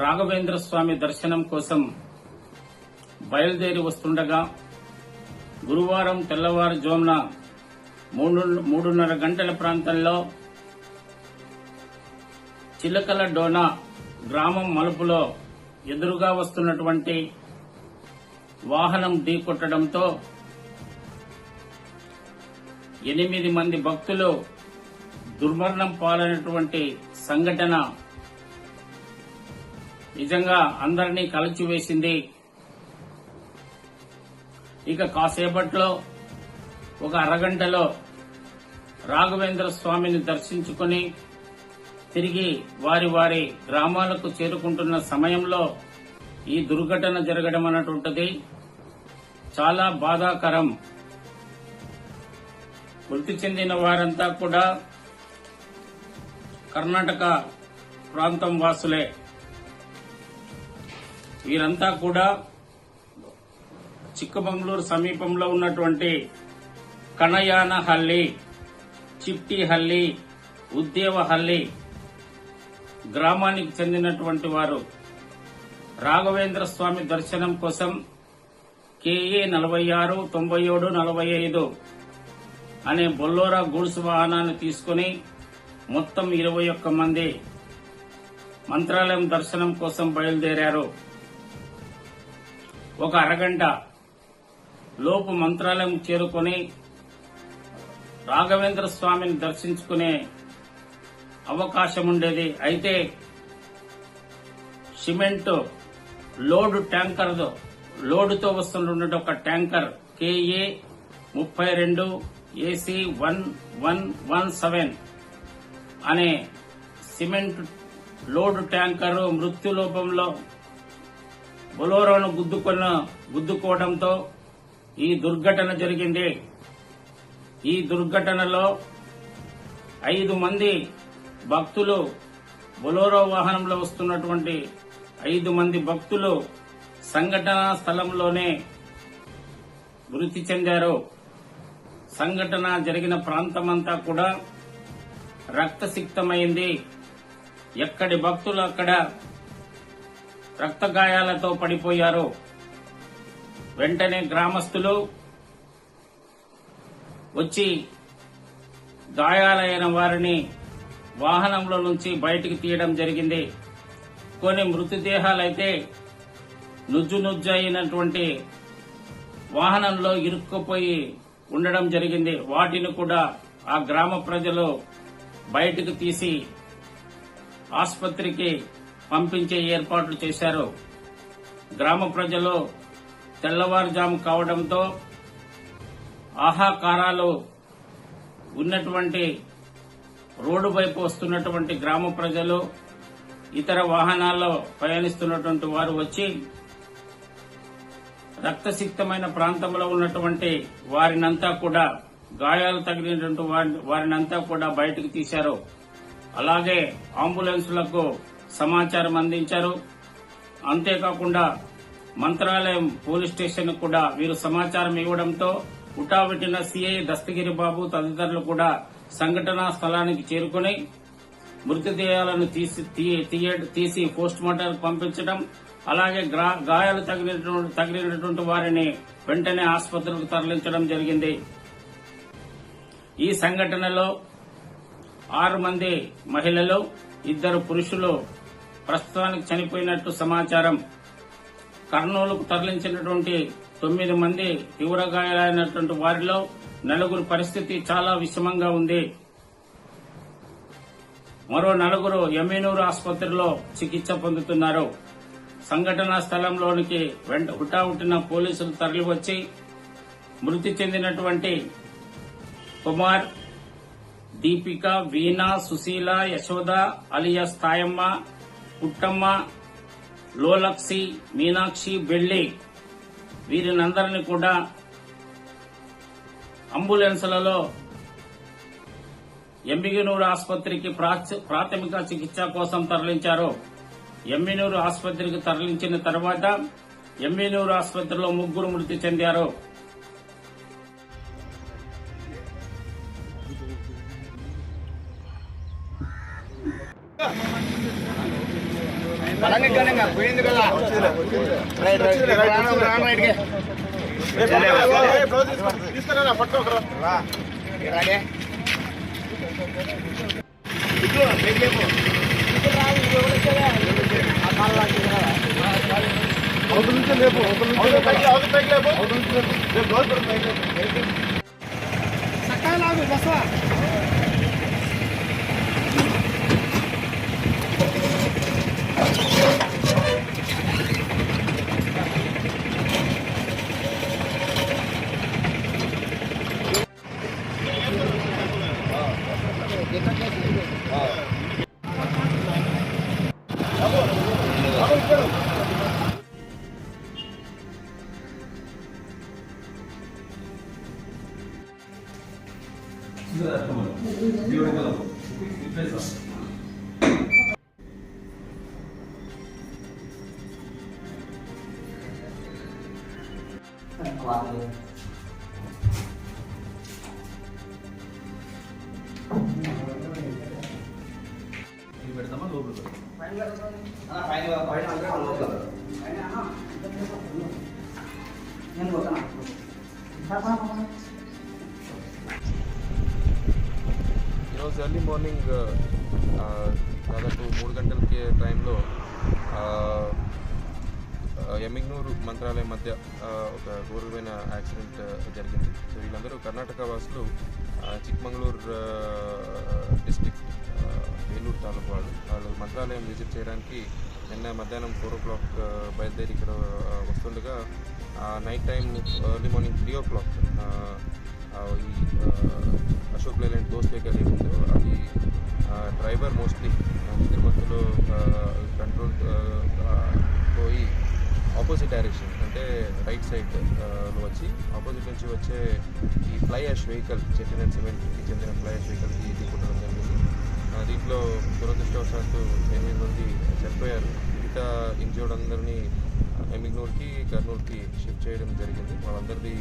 రాఘవేంద్ర స్వామి దర్శనం కోసం బయలుదేరి వస్తుండగా గురువారం తెల్లవారుజామున 3:30 గంటల ప్రాంతంలో చిలకల డోన గ్రామం మలుపులో ఎదురుగా వస్తున్నటువంటి వాహనం ఢీకొట్టడంతో 8 మంది భక్తులు దుర్మరణం పాలైనటువంటి సంఘటన నిజంగా అందరినీ కలచివేసింది. ఇక కాసేపట్లో ఒక అరగంటలో రాఘవేంద్ర స్వామిని దర్శించుకుని తిరిగి వారి వారి గ్రామాలకు చేరుకుంటున్న సమయంలో ఈ దుర్ఘటన జరగడం అన్నటువంటిది చాలా బాధాకరం. మృతి చెందిన వారంతా కూడా కర్ణాటక ప్రాంతం వాసులే. వీరంతా కూడా చిక్కమంగళూరు సమీపంలో ఉన్నటువంటి కణయానహల్లి, చిట్టిహల్లి, ఉద్దేవహల్లి గ్రామానికి చెందినటువంటి వారు. రాఘవేంద్ర స్వామి దర్శనం కోసం KA 46 97 45 అనే బొల్లోరా గూడ్స్ వాహనాన్ని తీసుకుని మొత్తం 21 మంది మంత్రాలయం దర్శనం కోసం బయలుదేరారు. ఒక అరగంట లోపు మంత్రాలయం చేరుకుని రాఘవేంద్ర స్వామిని దర్శించుకునే అవకాశం ఉండేది. అయితే సిమెంట్ లోడుతో వస్తున్న ఒక ట్యాంకర్ KA 32 AC 1117 అనే సిమెంట్ లోడ్ ట్యాంకర్ మృత్యులోపంలో బొలోరోను గుద్దుకోవడంతో ఈ దుర్ఘటన జరిగింది. ఈ దుర్ఘటనలో 5 మంది భక్తులు, బొలోరో వాహనంలో వస్తున్నటువంటి 5 మంది భక్తులు సంఘటనా స్థలంలోనే మృతి చెందారు. సంఘటన జరిగిన ప్రాంతమంతా కూడా రక్తసిక్తమైంది. ఎక్కడి భక్తులు అక్కడ రక్తగాయాలతో పడిపోయారు. వెంటనే గ్రామస్తులు వచ్చి గాయాలైన వారిని వాహనంలో నుంచి బయటికి తీయడం జరిగింది. కొన్ని మృతదేహాలైతే నుజ్జు అయినటువంటి వాహనంలో ఇరుక్కుపోయి ఉండడం జరిగింది. వాటిని కూడా ఆ గ్రామ ప్రజలు బయటకు తీసి ఆసుపత్రికి పంపించే ఏర్పాట్లు చేశారు. గ్రామ ప్రజలు తెల్లవారుజాము కావడంతో ఆహాకారాలు ఉన్నటువంటి రోడ్డు వైపు వస్తున్నటువంటి గ్రామ ప్రజలు, ఇతర వాహనాల్లో ప్రయాణిస్తున్నటువంటి వారు వచ్చి రక్తసిక్తమైన ప్రాంతంలో ఉన్నటువంటి వారినంతా కూడా, గాయాలు తగిలినటువంటి వారినంతా కూడా బయటకు తీశారు. అలాగే అంబులెన్సులకు సమాచారం అందించారు. అంతేకాకుండా మంత్రాలయం పోలీస్ స్టేషన్ కూడా వీరు సమాచారం ఇవ్వడంతో ఉటాబెట్టిన CI దస్తగిరి బాబు తదితరులు కూడా సంఘటనా స్థలానికి చేరుకుని మృతదేహాలను తీసి పోస్ట్ మార్టంకు పంపించడం, అలాగే గాయాలు తగిలినటువంటి వారిని వెంటనే ఆసుపత్రికి తరలించడం జరిగింది. ఈ సంఘటనలో 6 మంది మహిళలు, 2 పురుషులు ప్రస్తుతానికి చనిపోయినట్టు సమాచారం. కర్నూలుకు తరలించినటువంటి 9 మంది తీవ్ర గాయాలైనటువంటి వారిలో 4 పరిస్థితి చాలా విషమంగా ఉంది. మరో 4 ఎమ్మినూరు ఆసుపత్రిలో చికిత్స పొందుతున్నారు. సంఘటనా స్థలంలోనికి హుటాహుటిన పోలీసులు తరలివచ్చి మృతి చెందినటువంటి కుమార్, దీపిక, వీణా, సుశీల, యశోద అలియాస్ తాయమ్మ, పుట్టమ్మ, లోలక్సి, మీనాక్షి, బెల్లి వీరినందరినీ కూడా అంబులెన్సులలో ఎమ్మిగనూరు ఆసుపత్రికి ప్రాథమిక చికిత్స కోసం తరలించారు. ఎమ్మిగనూరు ఆసుపత్రికి తరలించిన తర్వాత ఎమ్మిగనూరు ఆసుపత్రిలో 3 మృతి చెందారు. పోయింది కదా తీసుకురా పట్టు రాడే సకాలాగు బసవా పెడతామా లోపల ఈరోజు ఎర్లీ మార్నింగ్ దాదాపు 3 గంటల టైంలో ఎమ్మిగ్నూరు మంత్రాలయం మధ్య ఒక ఘోరమైన యాక్సిడెంట్ జరిగింది. సో వీళ్ళందరూ కర్ణాటక వాసులు, చిక్మంగళూరు డిస్టిక్ వేలూరు తాలూకు వాళ్ళు మంత్రాలయం విజిట్ చేయడానికి నిన్న మధ్యాహ్నం 4 o'clock బయలుదేరి ఇక్కడ వస్తుండగా night time early morning 3 o'clock ఈ అశోక్ లేలాండ్ దోస్త్ వెహికల్ ఏముందో అది డ్రైవర్ మోస్ట్లీ తిరుమలలో కంట్రోల్ పోయి ఆపోజిట్ డైరెక్షన్ అంటే రైట్ సైడ్లో వచ్చి ఆపోజిట్ నుంచి వచ్చే ఈ ఫ్లై యాష్ వెహికల్ చెట్టిన సిమెంట్కి చెందిన ఫ్లై యాష్ వెహికల్కి ఢీకొట్టడం జరిగింది. దీంట్లో దురదృష్టవశాత్తు 8 మంది చనిపోయారు. మిగతా ఇంజూర్డ్ అందరినీ ఎమ్మిగ్నూర్కి, కర్నూలుకి షిఫ్ట్ చేయడం జరిగింది. వాళ్ళందరిది